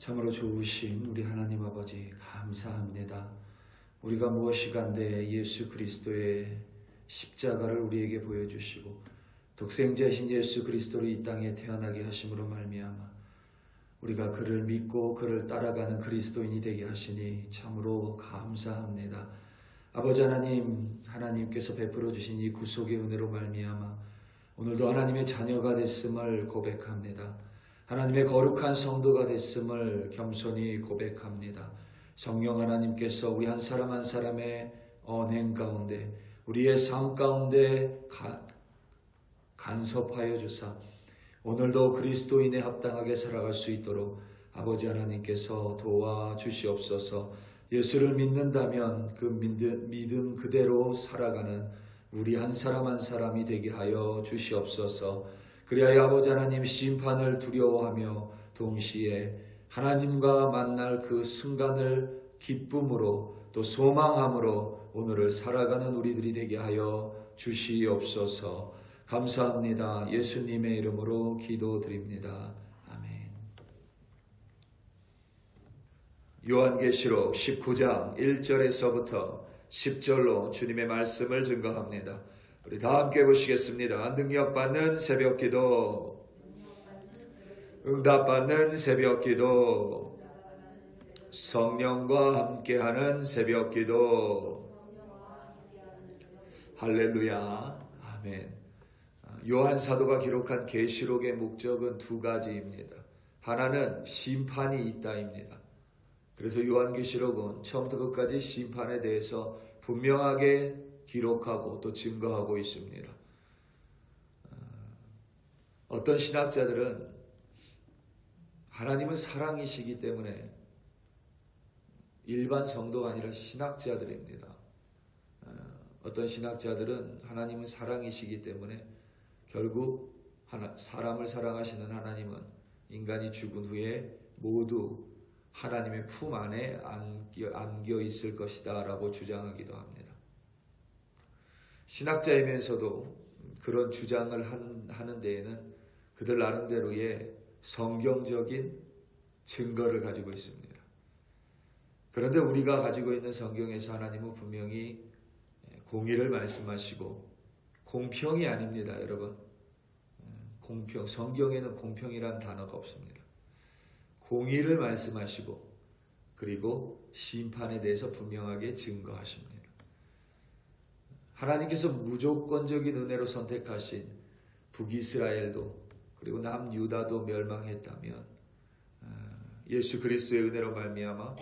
참으로 좋으신 우리 하나님 아버지 감사합니다. 우리가 무엇이간데 예수 그리스도의 십자가를 우리에게 보여주시고 독생자이신 예수 그리스도로 이 땅에 태어나게 하심으로 말미암아 우리가 그를 믿고 그를 따라가는 그리스도인이 되게 하시니 참으로 감사합니다. 아버지 하나님, 하나님께서 베풀어 주신 이 구속의 은혜로 말미암아 오늘도 하나님의 자녀가 됐음을 고백합니다. 하나님의 거룩한 성도가 됐음을 겸손히 고백합니다. 성령 하나님께서 우리 한 사람 한 사람의 언행 가운데 우리의 삶 가운데 간섭하여 주사 오늘도 그리스도인에 합당하게 살아갈 수 있도록 아버지 하나님께서 도와주시옵소서. 예수를 믿는다면 그 믿음 그대로 살아가는 우리 한 사람 한 사람이 되게 하여 주시옵소서. 그리하여 아버지 하나님 심판을 두려워하며 동시에 하나님과 만날 그 순간을 기쁨으로 또 소망함으로 오늘을 살아가는 우리들이 되게 하여 주시옵소서. 감사합니다. 예수님의 이름으로 기도드립니다. 아멘. 요한계시록 19장 1절에서부터 10절로 주님의 말씀을 증거합니다. 우리 다 함께 보시겠습니다. 능력받는 새벽기도, 응답받는 새벽기도, 성령과 함께하는 새벽기도. 할렐루야. 아멘. 요한 사도가 기록한 계시록의 목적은 두 가지입니다. 하나는 심판이 있다입니다. 그래서 요한계시록은 처음부터 끝까지 심판에 대해서 분명하게 기록하고 또 증거하고 있습니다. 어떤 신학자들은 하나님은 사랑이시기 때문에 일반 성도가 아니라 신학자들입니다. 어떤 신학자들은 하나님은 사랑이시기 때문에 결국 사람을 사랑하시는 하나님은 인간이 죽은 후에 모두 하나님의 품 안에 안겨 있을 것이다 라고 주장하기도 합니다. 신학자이면서도 그런 주장을 하는 데에는 그들 나름대로의 성경적인 증거를 가지고 있습니다. 그런데 우리가 가지고 있는 성경에서 하나님은 분명히 공의를 말씀하시고 공평이 아닙니다, 여러분. 공평, 성경에는 공평이란 단어가 없습니다. 공의를 말씀하시고 그리고 심판에 대해서 분명하게 증거하십니다. 하나님께서 무조건적인 은혜로 선택하신 북이스라엘도 그리고 남유다도 멸망했다면 예수 그리스도의 은혜로 말미암아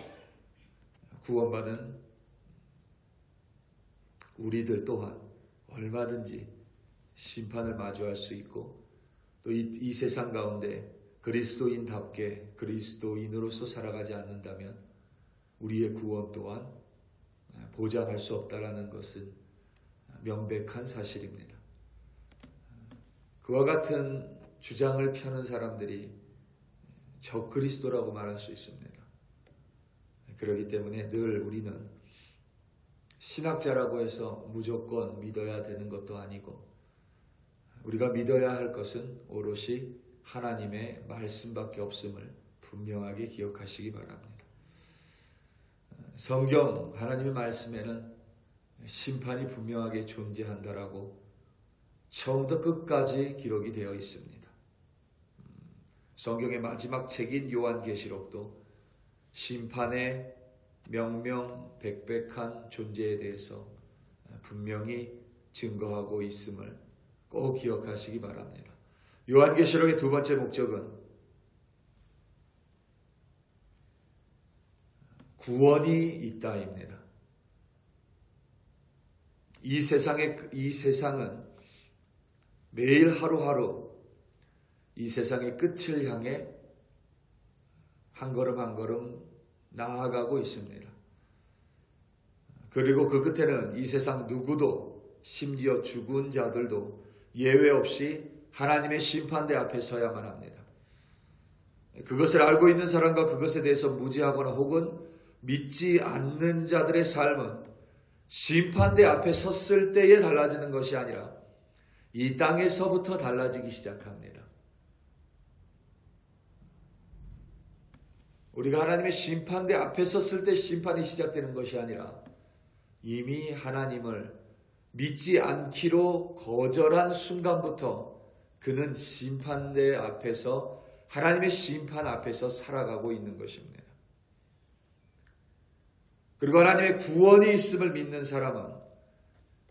구원받은 우리들 또한 얼마든지 심판을 마주할 수 있고 또 이 세상 가운데 그리스도인답게 그리스도인으로서 살아가지 않는다면 우리의 구원 또한 보장할 수 없다라는 것은 명백한 사실입니다. 그와 같은 주장을 펴는 사람들이 적그리스도라고 말할 수 있습니다. 그렇기 때문에 늘 우리는 신학자라고 해서 무조건 믿어야 되는 것도 아니고 우리가 믿어야 할 것은 오롯이 하나님의 말씀밖에 없음을 분명하게 기억하시기 바랍니다. 성경 하나님의 말씀에는 심판이 분명하게 존재한다라고 처음부터 끝까지 기록이 되어 있습니다. 성경의 마지막 책인 요한계시록도 심판의 명명백백한 존재에 대해서 분명히 증거하고 있음을 꼭 기억하시기 바랍니다. 요한계시록의 두 번째 목적은 구원이 있다입니다. 이 세상은 매일 하루하루 이 세상의 끝을 향해 한 걸음 한 걸음 나아가고 있습니다. 그리고 그 끝에는 이 세상 누구도 심지어 죽은 자들도 예외 없이 하나님의 심판대 앞에 서야만 합니다. 그것을 알고 있는 사람과 그것에 대해서 무지하거나 혹은 믿지 않는 자들의 삶은 심판대 앞에 섰을 때에 달라지는 것이 아니라 이 땅에서부터 달라지기 시작합니다. 우리가 하나님의 심판대 앞에 섰을 때 심판이 시작되는 것이 아니라 이미 하나님을 믿지 않기로 거절한 순간부터 그는 심판대 앞에서 하나님의 심판 앞에서 살아가고 있는 것입니다. 그리고 하나님의 구원이 있음을 믿는 사람은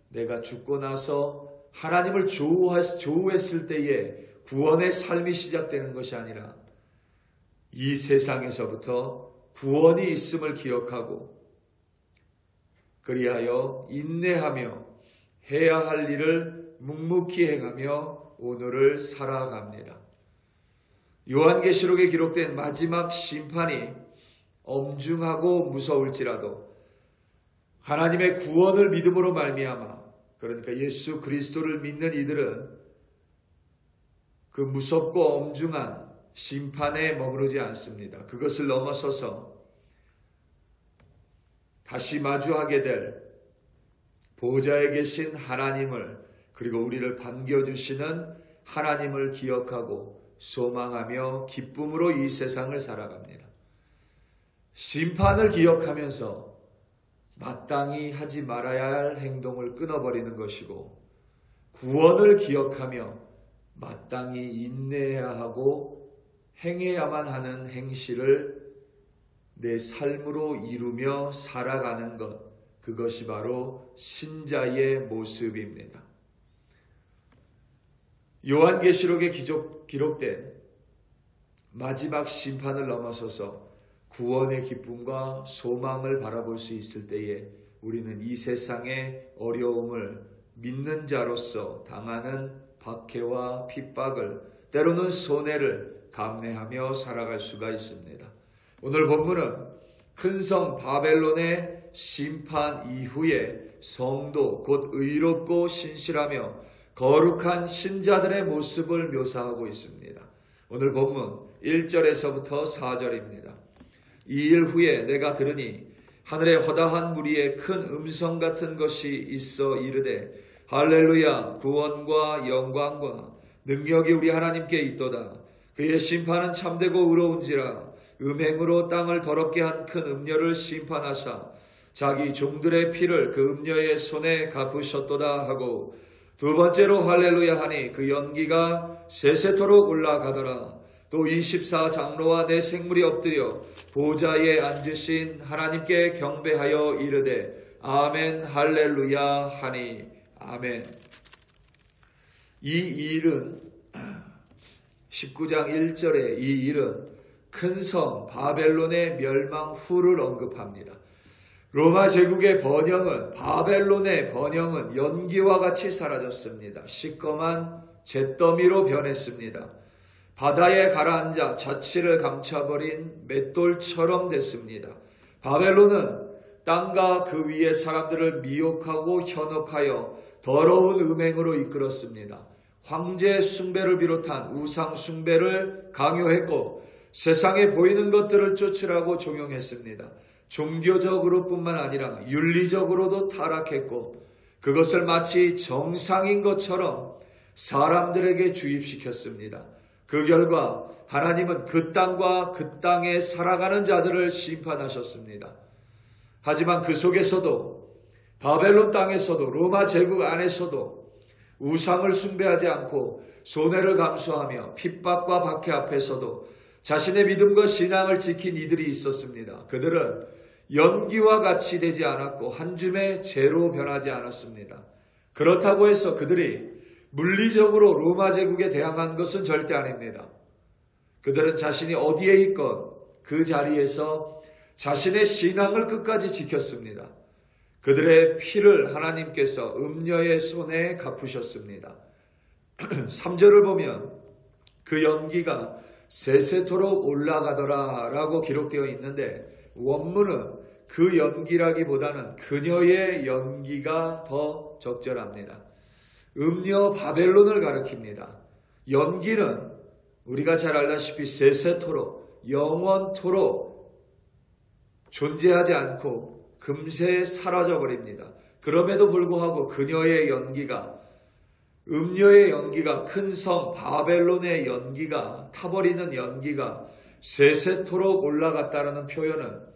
내가 죽고 나서 하나님을 조우했을 때에 구원의 삶이 시작되는 것이 아니라 이 세상에서부터 구원이 있음을 기억하고 그리하여 인내하며 해야 할 일을 묵묵히 행하며 오늘을 살아갑니다. 요한계시록에 기록된 마지막 심판이 엄중하고 무서울지라도 하나님의 구원을 믿음으로 말미암아 그러니까 예수 그리스도를 믿는 이들은 그 무섭고 엄중한 심판에 머무르지 않습니다. 그것을 넘어서서 다시 마주하게 될 보좌에 계신 하나님을 그리고 우리를 반겨주시는 하나님을 기억하고 소망하며 기쁨으로 이 세상을 살아갑니다. 심판을 기억하면서 마땅히 하지 말아야 할 행동을 끊어버리는 것이고 구원을 기억하며 마땅히 인내해야 하고 행해야만 하는 행실을 내 삶으로 이루며 살아가는 것, 그것이 바로 신자의 모습입니다. 요한계시록에 기록된 마지막 심판을 넘어서서 구원의 기쁨과 소망을 바라볼 수 있을 때에 우리는 이 세상의 어려움을 믿는 자로서 당하는 박해와 핍박을 때로는 손해를 감내하며 살아갈 수가 있습니다. 오늘 본문은 큰 성 바벨론의 심판 이후에 성도 곧 의롭고 신실하며 거룩한 신자들의 모습을 묘사하고 있습니다. 오늘 본문 1절에서부터 4절입니다. 이 일 후에 내가 들으니 하늘에 허다한 무리의 큰 음성 같은 것이 있어 이르되 할렐루야 구원과 영광과 능력이 우리 하나님께 있도다. 그의 심판은 참되고 의로운지라 음행으로 땅을 더럽게 한 큰 음녀를 심판하사 자기 종들의 피를 그 음녀의 손에 갚으셨도다 하고 두 번째로 할렐루야 하니 그 연기가 세세토록 올라가더라. 또 24장로와 내 생물이 엎드려 보좌에 앉으신 하나님께 경배하여 이르되 아멘 할렐루야 하니 아멘. 이 일은 19장 1절에 이 일은 큰 성 바벨론의 멸망 후를 언급합니다. 로마 제국의 번영은 바벨론의 번영은 연기와 같이 사라졌습니다. 시꺼먼 잿더미로 변했습니다. 바다에 가라앉아 자취를 감춰버린 맷돌처럼 됐습니다. 바벨론은 땅과 그 위의 사람들을 미혹하고 현혹하여 더러운 음행으로 이끌었습니다. 황제 숭배를 비롯한 우상 숭배를 강요했고 세상에 보이는 것들을 쫓으라고 종용했습니다. 종교적으로 뿐만 아니라 윤리적으로도 타락했고 그것을 마치 정상인 것처럼 사람들에게 주입시켰습니다. 그 결과 하나님은 그 땅과 그 땅에 살아가는 자들을 심판하셨습니다. 하지만 그 속에서도 바벨론 땅에서도 로마 제국 안에서도 우상을 숭배하지 않고 손해를 감수하며 핍박과 박해 앞에서도 자신의 믿음과 신앙을 지킨 이들이 있었습니다. 그들은 연기와 같이 되지 않았고 한 줌의 재로 변하지 않았습니다. 그렇다고 해서 그들이 물리적으로 로마 제국에 대항한 것은 절대 아닙니다. 그들은 자신이 어디에 있건 그 자리에서 자신의 신앙을 끝까지 지켰습니다. 그들의 피를 하나님께서 음녀의 손에 갚으셨습니다. 3절을 보면 그 연기가 세세토록 올라가더라 라고 기록되어 있는데 원문은 그 연기라기보다는 그녀의 연기가 더 적절합니다. 음녀 바벨론을 가리킵니다. 연기는 우리가 잘 알다시피 세세토록 영원토록 존재하지 않고 금세 사라져버립니다. 그럼에도 불구하고 그녀의 연기가 음녀의 연기가 큰 성 바벨론의 연기가 타버리는 연기가 세세토록 올라갔다라는 표현은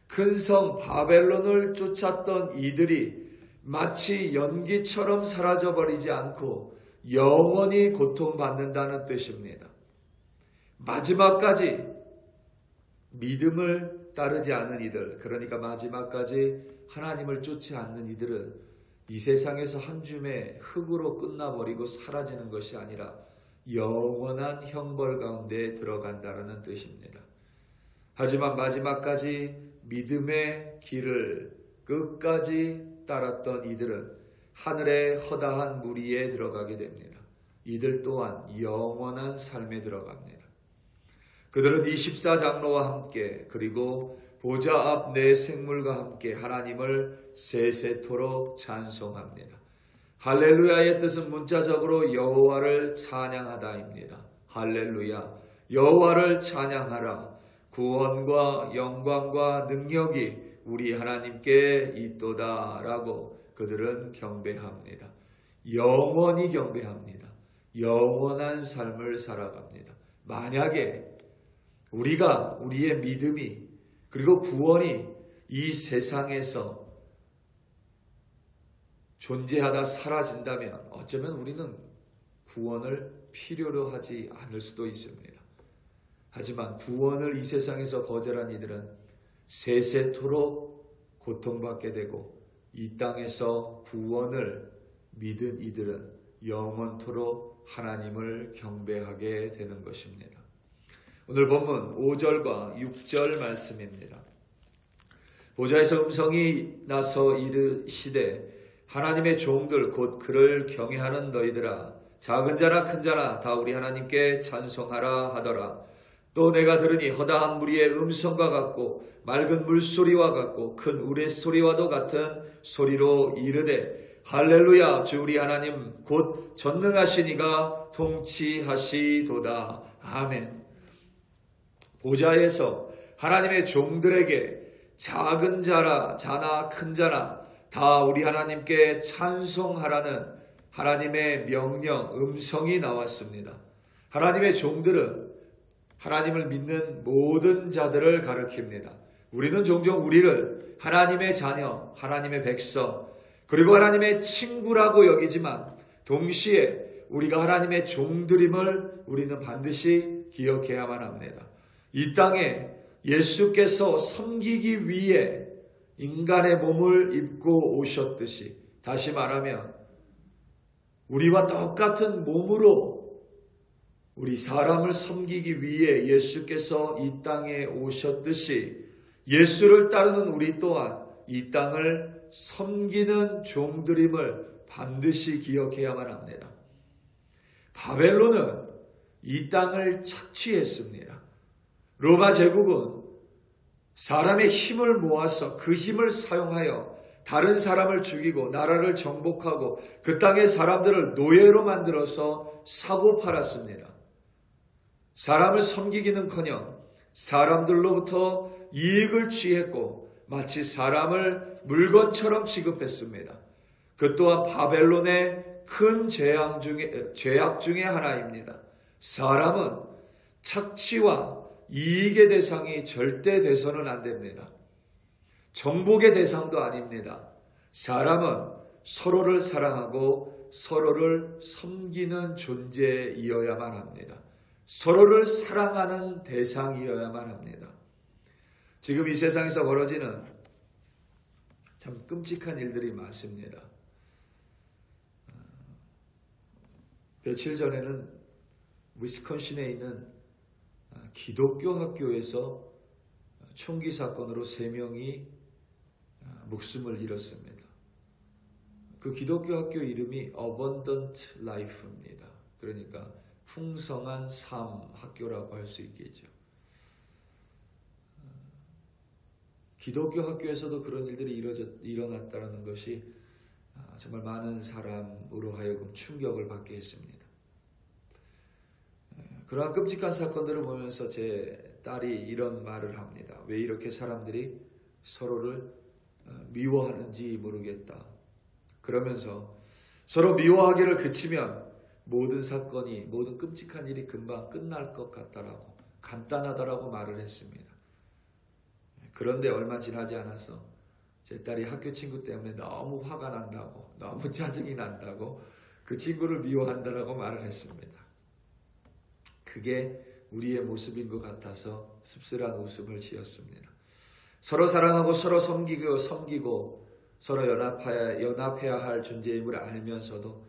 큰 성 바벨론을 쫓았던 이들이 마치 연기처럼 사라져버리지 않고 영원히 고통받는다는 뜻입니다. 마지막까지 믿음을 따르지 않는 이들, 그러니까 마지막까지 하나님을 쫓지 않는 이들은 이 세상에서 한 줌의 흙으로 끝나버리고 사라지는 것이 아니라 영원한 형벌 가운데 들어간다는 뜻입니다. 하지만 마지막까지 믿음의 길을 끝까지 따랐던 이들은 하늘의 허다한 무리에 들어가게 됩니다. 이들 또한 영원한 삶에 들어갑니다. 그들은 24장로와 함께 그리고 보좌 앞 네 생물과 함께 하나님을 세세토록 찬송합니다. 할렐루야의 뜻은 문자적으로 여호와를 찬양하다입니다. 할렐루야, 여호와를 찬양하라. 구원과 영광과 능력이 우리 하나님께 있도다라고 그들은 경배합니다. 영원히 경배합니다. 영원한 삶을 살아갑니다. 만약에 우리의 믿음이 그리고 구원이 이 세상에서 존재하다 사라진다면 어쩌면 우리는 구원을 필요로 하지 않을 수도 있습니다. 하지만 구원을 이 세상에서 거절한 이들은 세세토록 고통받게 되고 이 땅에서 구원을 믿은 이들은 영원토록 하나님을 경배하게 되는 것입니다. 오늘 본문 5절과 6절 말씀입니다. 보좌에서 음성이 나서 이르시되 하나님의 종들 곧 그를 경외하는 너희들아 작은 자나 큰 자나 다 우리 하나님께 찬송하라 하더라. 또 내가 들으니 허다한 무리의 음성과 같고 맑은 물소리와 같고 큰 우레소리와도 같은 소리로 이르되 할렐루야 주 우리 하나님 곧 전능하신 이가 통치하시도다. 아멘. 보좌에서 하나님의 종들에게 작은 자나 큰 자나 다 우리 하나님께 찬송하라는 하나님의 명령, 음성이 나왔습니다. 하나님의 종들은 하나님을 믿는 모든 자들을 가리킵니다. 우리는 종종 우리를 하나님의 자녀, 하나님의 백성, 그리고 하나님의 친구라고 여기지만 동시에 우리가 하나님의 종들임을 우리는 반드시 기억해야만 합니다. 이 땅에 예수께서 섬기기 위해 인간의 몸을 입고 오셨듯이, 다시 말하면 우리와 똑같은 몸으로 우리 사람을 섬기기 위해 예수께서 이 땅에 오셨듯이 예수를 따르는 우리 또한 이 땅을 섬기는 종들임을 반드시 기억해야만 합니다. 바벨론은 이 땅을 착취했습니다. 로마 제국은 사람의 힘을 모아서 그 힘을 사용하여 다른 사람을 죽이고 나라를 정복하고 그 땅의 사람들을 노예로 만들어서 사고 팔았습니다. 사람을 섬기기는커녕 사람들로부터 이익을 취했고 마치 사람을 물건처럼 취급했습니다. 그 또한 바벨론의 큰 죄악 중에 하나입니다. 사람은 착취와 이익의 대상이 절대 돼서는 안 됩니다. 정복의 대상도 아닙니다. 사람은 서로를 사랑하고 서로를 섬기는 존재이어야만 합니다. 서로를 사랑하는 대상이어야만 합니다. 지금 이 세상에서 벌어지는 참 끔찍한 일들이 많습니다. 며칠 전에는 위스콘신에 있는 기독교 학교에서 총기 사건으로 3명이 목숨을 잃었습니다. 그 기독교 학교 이름이 Abundant Life입니다. 그러니까 풍성한 삶 학교라고 할 수 있겠죠. 기독교 학교에서도 그런 일들이 일어났다는 것이 정말 많은 사람으로 하여금 충격을 받게 했습니다. 그러한 끔찍한 사건들을 보면서 제 딸이 이런 말을 합니다. 왜 이렇게 사람들이 서로를 미워하는지 모르겠다. 그러면서 서로 미워하기를 그치면 모든 사건이, 모든 끔찍한 일이 금방 끝날 것 같다라고 간단하다라고 말을 했습니다. 그런데 얼마 지나지 않아서 제 딸이 학교 친구 때문에 너무 화가 난다고, 너무 짜증이 난다고, 그 친구를 미워한다라고 말을 했습니다. 그게 우리의 모습인 것 같아서 씁쓸한 웃음을 지었습니다. 서로 사랑하고 서로 섬기고 서로 연합해야 할 존재임을 알면서도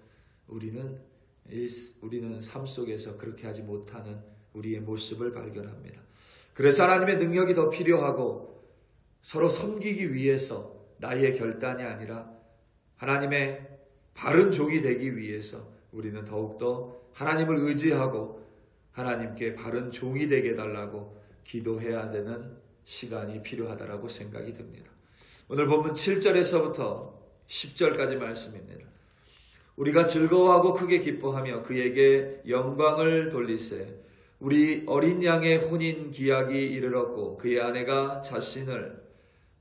우리는 삶 속에서 그렇게 하지 못하는 우리의 모습을 발견합니다. 그래서 하나님의 능력이 더 필요하고 서로 섬기기 위해서 나의 결단이 아니라 하나님의 바른 종이 되기 위해서 우리는 더욱더 하나님을 의지하고 하나님께 바른 종이 되게 해달라고 기도해야 되는 시간이 필요하다라고 생각이 듭니다. 오늘 본문 7절에서부터 10절까지 말씀입니다. 우리가 즐거워하고 크게 기뻐하며 그에게 영광을 돌리세. 우리 어린 양의 혼인 기약이 이르렀고 그의 아내가 자신을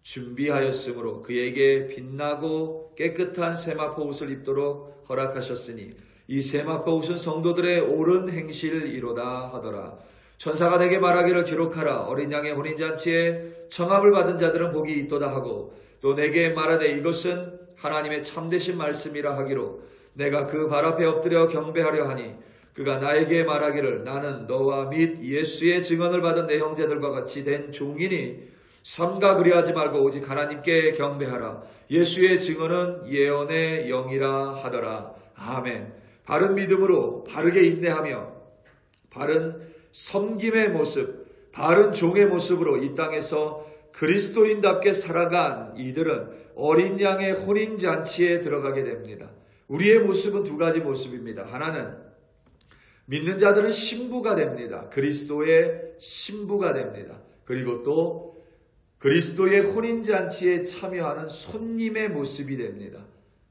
준비하였으므로 그에게 빛나고 깨끗한 세마포 옷을 입도록 허락하셨으니 이 세마포 옷은 성도들의 옳은 행실이로다 하더라. 천사가 내게 말하기를 기록하라. 어린 양의 혼인잔치에 청함을 받은 자들은 복이 있도다 하고 또 내게 말하되 이것은 하나님의 참되신 말씀이라 하기로 내가 그 발 앞에 엎드려 경배하려 하니 그가 나에게 말하기를 나는 너와 및 예수의 증언을 받은 내 형제들과 같이 된 종이니 삼가 그리하지 말고 오직 하나님께 경배하라. 예수의 증언은 예언의 영이라 하더라. 아멘. 바른 믿음으로 바르게 인내하며 바른 섬김의 모습, 바른 종의 모습으로 이 땅에서 그리스도인답게 살아간 이들은 어린 양의 혼인잔치에 들어가게 됩니다. 우리의 모습은 두 가지 모습입니다. 하나는 믿는 자들은 신부가 됩니다. 그리스도의 신부가 됩니다. 그리고 또 그리스도의 혼인잔치에 참여하는 손님의 모습이 됩니다.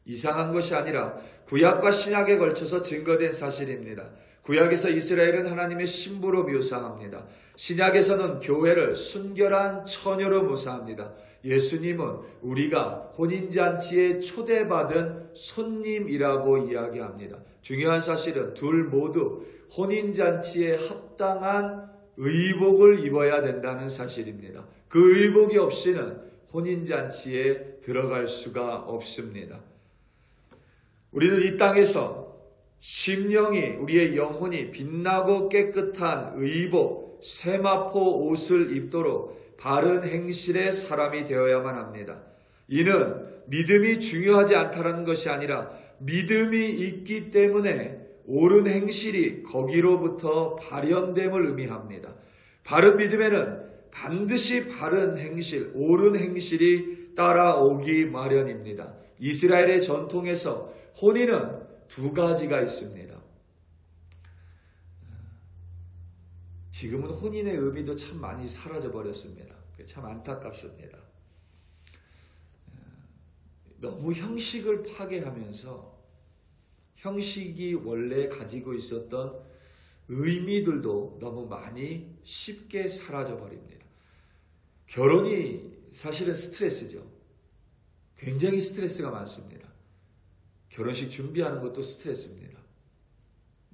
이상한 것이 아니라 구약과 신약에 걸쳐서 증거된 사실입니다. 구약에서 이스라엘은 하나님의 신부로 묘사합니다. 신약에서는 교회를 순결한 처녀로 묘사합니다. 예수님은 우리가 혼인잔치에 초대받은 손님이라고 이야기합니다. 중요한 사실은 둘 모두 혼인잔치에 합당한 의복을 입어야 된다는 사실입니다. 그 의복이 없이는 혼인잔치에 들어갈 수가 없습니다. 우리는 이 땅에서 심령이, 우리의 영혼이 빛나고 깨끗한 의복, 세마포 옷을 입도록 바른 행실의 사람이 되어야만 합니다. 이는 믿음이 중요하지 않다는 것이 아니라 믿음이 있기 때문에 옳은 행실이 거기로부터 발현됨을 의미합니다. 바른 믿음에는 반드시 바른 행실, 옳은 행실이 따라오기 마련입니다. 이스라엘의 전통에서 혼인은 두 가지가 있습니다. 지금은 혼인의 의미도 참 많이 사라져 버렸습니다. 참 안타깝습니다. 너무 형식을 파괴하면서 형식이 원래 가지고 있었던 의미들도 너무 많이 쉽게 사라져 버립니다. 결혼이 사실은 스트레스죠. 굉장히 스트레스가 많습니다. 결혼식 준비하는 것도 스트레스입니다.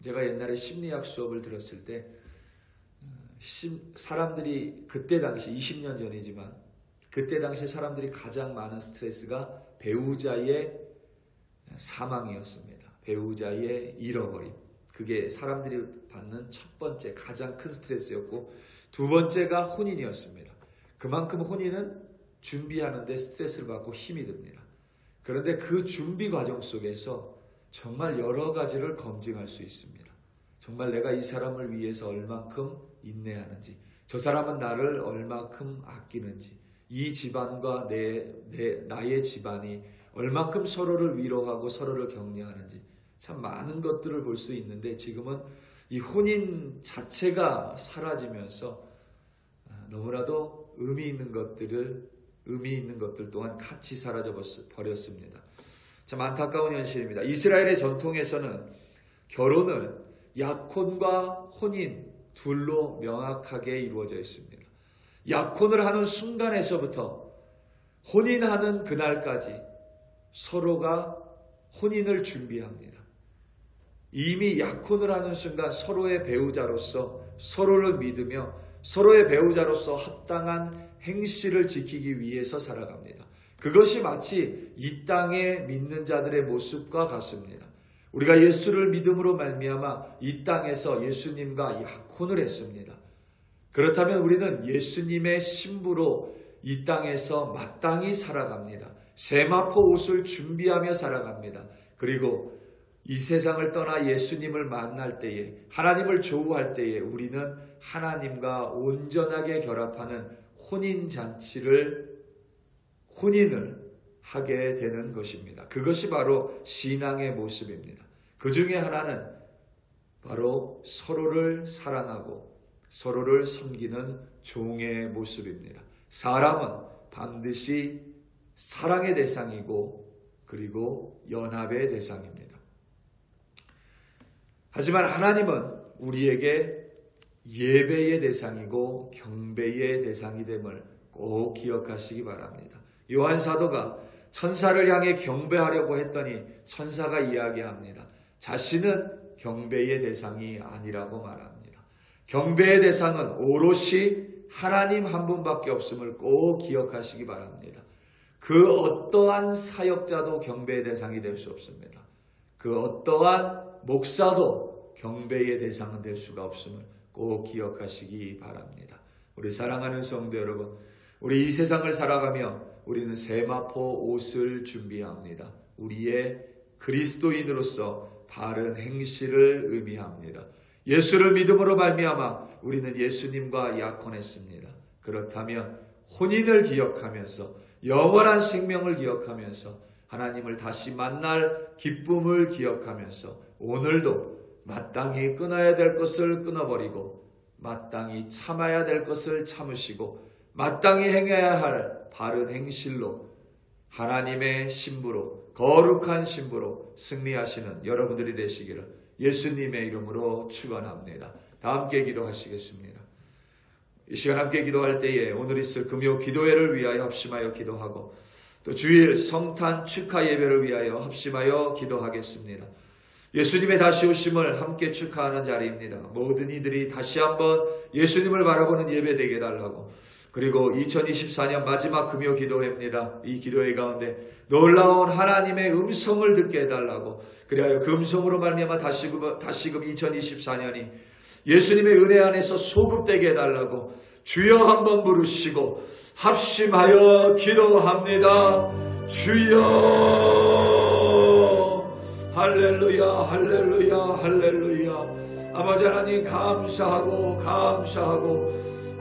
제가 옛날에 심리학 수업을 들었을 때 사람들이 그때 당시 20년 전이지만 그때 당시 사람들이 가장 많은 스트레스가 배우자의 사망이었습니다. 배우자의 잃어버림. 그게 사람들이 받는 첫 번째 가장 큰 스트레스였고 두 번째가 혼인이었습니다. 그만큼 혼인은 준비하는데 스트레스를 받고 힘이 듭니다. 그런데 그 준비 과정 속에서 정말 여러 가지를 검증할 수 있습니다. 정말 내가 이 사람을 위해서 얼만큼 인내하는지, 저 사람은 나를 얼만큼 아끼는지, 이 집안과 나의 집안이 얼만큼 서로를 위로하고 서로를 격려하는지 참 많은 것들을 볼 수 있는데 지금은 이 혼인 자체가 사라지면서 너무나도 의미 있는 것들 또한 같이 사라져 버렸습니다. 참 안타까운 현실입니다. 이스라엘의 전통에서는 결혼은 약혼과 혼인 둘로 명확하게 이루어져 있습니다. 약혼을 하는 순간에서부터 혼인하는 그날까지 서로가 혼인을 준비합니다. 이미 약혼을 하는 순간 서로의 배우자로서 서로를 믿으며 서로의 배우자로서 합당한 행실을 지키기 위해서 살아갑니다. 그것이 마치 이 땅에 믿는 자들의 모습과 같습니다. 우리가 예수를 믿음으로 말미암아 이 땅에서 예수님과 약혼을 했습니다. 그렇다면 우리는 예수님의 신부로 이 땅에서 마땅히 살아갑니다. 세마포 옷을 준비하며 살아갑니다. 그리고 이 세상을 떠나 예수님을 만날 때에, 하나님을 조우할 때에 우리는 하나님과 온전하게 결합하는 혼인을 하게 되는 것입니다. 그것이 바로 신앙의 모습입니다. 그 중에 하나는 바로 서로를 사랑하고 서로를 섬기는 종의 모습입니다. 사람은 반드시 사랑의 대상이고 그리고 연합의 대상입니다. 하지만 하나님은 우리에게 예배의 대상이고 경배의 대상이 됨을 꼭 기억하시기 바랍니다. 요한 사도가 천사를 향해 경배하려고 했더니 천사가 이야기합니다. 자신은 경배의 대상이 아니라고 말합니다. 경배의 대상은 오롯이 하나님 한 분밖에 없음을 꼭 기억하시기 바랍니다. 그 어떠한 사역자도 경배의 대상이 될 수 없습니다. 그 어떠한 목사도 경배의 대상은 될 수가 없음을 꼭 기억하시기 바랍니다. 우리 사랑하는 성도 여러분, 우리 이 세상을 살아가며 우리는 세마포 옷을 준비합니다. 우리의 그리스도인으로서 바른 행실을 의미합니다. 예수를 믿음으로 말미암아 우리는 예수님과 약혼했습니다. 그렇다면 혼인을 기억하면서 영원한 생명을 기억하면서 하나님을 다시 만날 기쁨을 기억하면서 오늘도 마땅히 끊어야 될 것을 끊어버리고 마땅히 참아야 될 것을 참으시고 마땅히 행해야 할 바른 행실로 하나님의 신부로 거룩한 신부로 승리하시는 여러분들이 되시기를 예수님의 이름으로 축원합니다. 다 함께 기도하시겠습니다. 이 시간 함께 기도할 때에 오늘 있을 금요 기도회를 위하여 합심하여 기도하고 또 주일 성탄 축하 예배를 위하여 합심하여 기도하겠습니다. 예수님의 다시 오심을 함께 축하하는 자리입니다. 모든 이들이 다시 한번 예수님을 바라보는 예배 되게 해달라고, 그리고 2024년 마지막 금요 기도회입니다. 이 기도회 가운데 놀라운 하나님의 음성을 듣게 해달라고, 그리하여 그 음성으로 말미암아 다시금 2024년이 예수님의 은혜 안에서 소급되게 해달라고 주여 한번 부르시고 합심하여 기도합니다. 주여, 할렐루야, 할렐루야, 할렐루야. 아버지 하나님 감사하고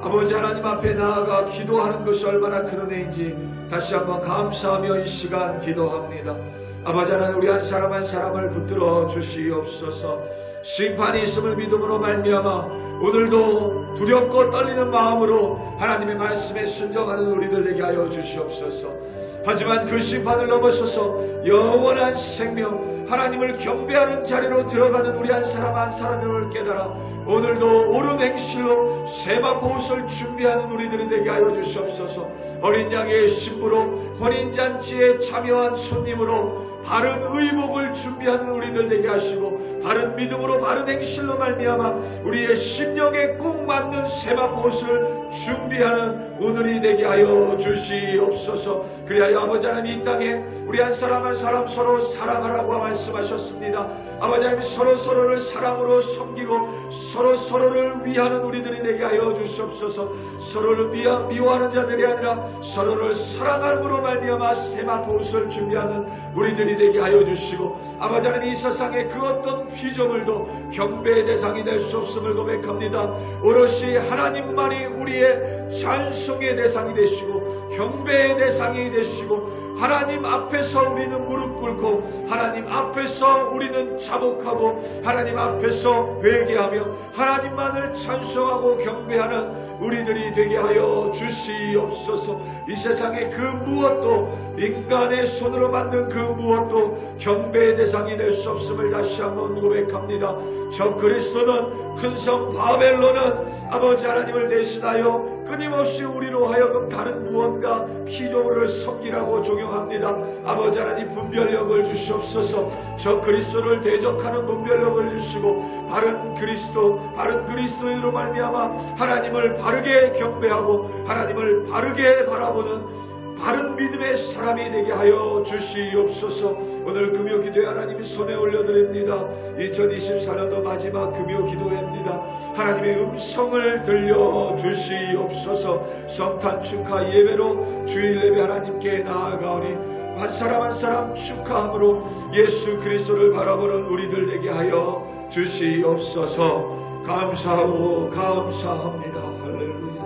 아버지 하나님 앞에 나아가 기도하는 것이 얼마나 큰 은혜인지 다시 한번 감사하며 이 시간 기도합니다. 아버지 하나님, 우리 한 사람 한 사람을 붙들어 주시옵소서. 심판이 있음을 믿음으로 말미암아 오늘도 두렵고 떨리는 마음으로 하나님의 말씀에 순종하는 우리들 되게 하여 주시옵소서. 하지만 그 심판을 넘어서서 영원한 생명, 하나님을 경배하는 자리로 들어가는 우리 한 사람 한 사람을 깨달아 오늘도 옳은 행실로 세마포 옷을 준비하는 우리들이 되게 하여 주시옵소서. 어린 양의 신부로 혼인잔치에 참여한 손님으로 바른 의복을 준비하는 우리들 되게 하시고 바른 믿음으로 바른 행실로 말미암아 우리의 심령에 꼭 맞는 세마포 옷을 준비하는 오늘이 되게 하여 주시옵소서. 그리하여 아버지 하나님, 이 땅에 우리 한 사람 한 사람 서로 사랑하라고 말씀하셨습니다. 아버지 하나님, 서로를 사랑으로 섬기고 서로를 위하는 우리들이 되게 하여 주시옵소서. 서로를 미워하는 자들이 아니라 서로를 사랑함으로 말미암아 세마포 옷을 준비하는 우리들이 되게 하여 주시고, 아버지 하나님, 이 세상의 그 어떤 피조물도 경배의 대상이 될 수 없음을 고백합니다. 오롯이 하나님만이 우리의 찬송의 대상이 되시고 경배의 대상이 되시고, 하나님 앞에서 우리는 무릎 꿇고 하나님 앞에서 우리는 자복하고 하나님 앞에서 회개하며 하나님만을 찬송하고 경배하는 우리들이 되게 하여 주시옵소서. 이 세상의 그 무엇도, 인간의 손으로 만든 그 무엇도 경배의 대상이 될 수 없음을 다시 한번 고백합니다. 저 그리스도는 큰 성 바벨론은 아버지 하나님을 대신하여 끊임없이 우리로 하여금 혹은 다른 무언가 피조물을 섬기라고 종용합니다. 아버지 하나님 분별력을 주시옵소서. 저 그리스도를 대적하는 분별력을 주시고 바른 그리스도인으로 말미암아 하나님을 바르게 경배하고 하나님을 바르게 바라보는 바른 믿음의 사람이 되게 하여 주시옵소서. 오늘 금요 기도에 하나님의 손에 올려드립니다. 2024년도 마지막 금요 기도회입니다. 하나님의 음성을 들려주시옵소서. 성탄 축하 예배로 주일 예배 하나님께 나아가오니 한 사람 한 사람 축하함으로 예수 그리스도를 바라보는 우리들 되게 하여 주시옵소서. 감사하고 감사합니다. 할렐루야.